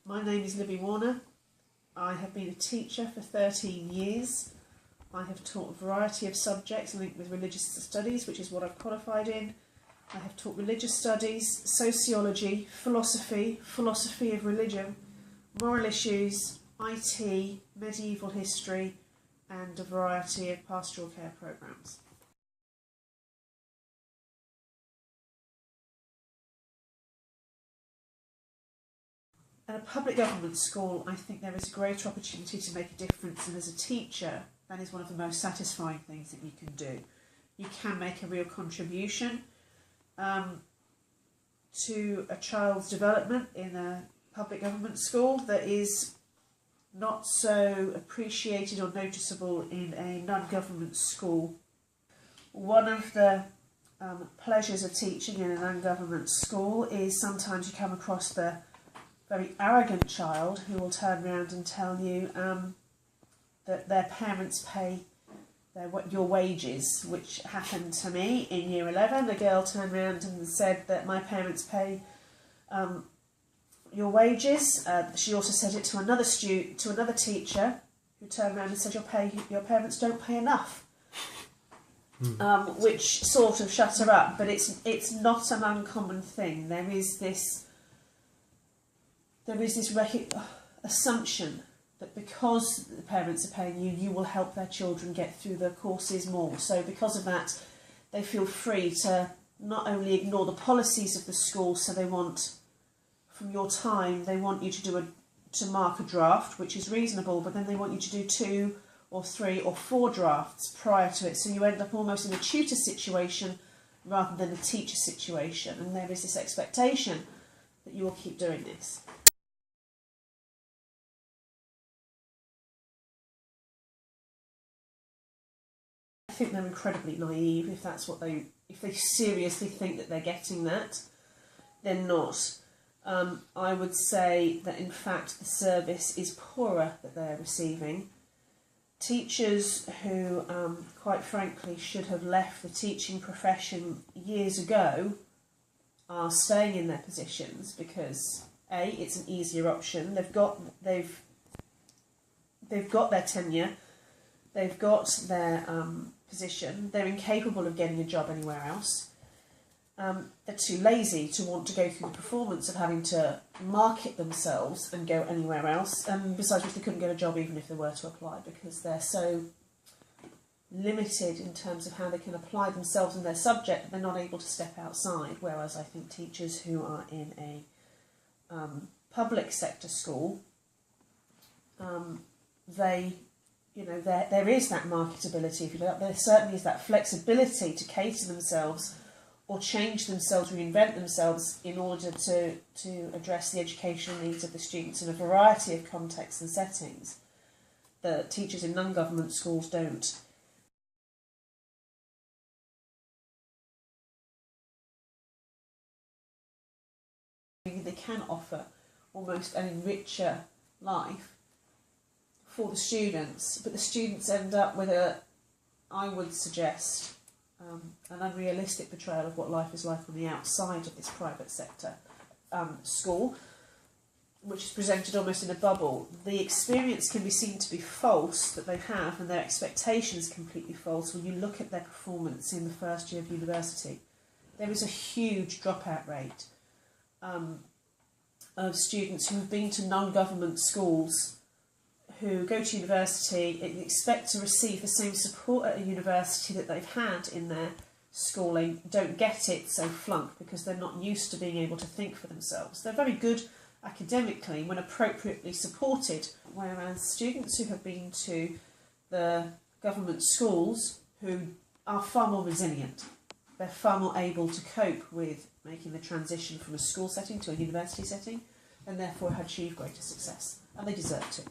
My name is Libby Warner. I have been a teacher for 13 years. I have taught a variety of subjects linked with religious studies, which is what I've qualified in. I have taught religious studies, sociology, philosophy of religion, moral issues, IT, medieval history, and a variety of pastoral care programmes. At a public government school, I think there is a greater opportunity to make a difference, and as a teacher, that is one of the most satisfying things that you can do. You can make a real contribution to a child's development in a public government school that is not so appreciated or noticeable in a non-government school. One of the pleasures of teaching in a non-government school is sometimes you come across the very arrogant child who will turn around and tell you that their parents pay your wages, which happened to me in Year 11. A girl turned around and said that my parents pay your wages. She also said it to another teacher, who turned around and said your parents don't pay enough, which sort of shut her up. But it's not an uncommon thing. There is this assumption that because the parents are paying you, you will help their children get through the courses more. So because of that, they feel free to not only ignore the policies of the school, so they want, from your time, they want you to mark a draft, which is reasonable, but then they want you to do 2 or 3 or 4 drafts prior to it, so you end up almost in a tutor situation rather than a teacher situation, and there is this expectation that you will keep doing this. I think they're incredibly naive if they seriously think that they're getting that. They're not. I would say that in fact the service is poorer that they're receiving. Teachers who, quite frankly, should have left the teaching profession years ago are staying in their positions because A, it's an easier option. They've got their tenure. They've got their position. They're incapable of getting a job anywhere else. They're too lazy to want to go through the performance of having to market themselves and go anywhere else. Besides which, they couldn't get a job even if they were to apply, because they're so limited in terms of how they can apply themselves in their subject that they're not able to step outside. Whereas I think teachers who are in a public sector school, there is that marketability, if you like. There certainly is that flexibility to cater themselves or change themselves, reinvent themselves in order to address the educational needs of the students in a variety of contexts and settings that teachers in non-government schools don't. They can offer almost an richer life for the students, but the students end up with I would suggest, an unrealistic portrayal of what life is like on the outside of this private sector school, which is presented almost in a bubble. The experience can be seen to be false that they have, and their expectations completely false when you look at their performance in the first year of university. There is a huge dropout rate of students who have been to non-government schools who go to university and expect to receive the same support at a university that they've had in their schooling, don't get it, so flunk, because they're not used to being able to think for themselves. They're very good academically when appropriately supported, whereas students who have been to the government schools, who are far more resilient, they're far more able to cope with making the transition from a school setting to a university setting, and therefore have achieved greater success, and they deserve to.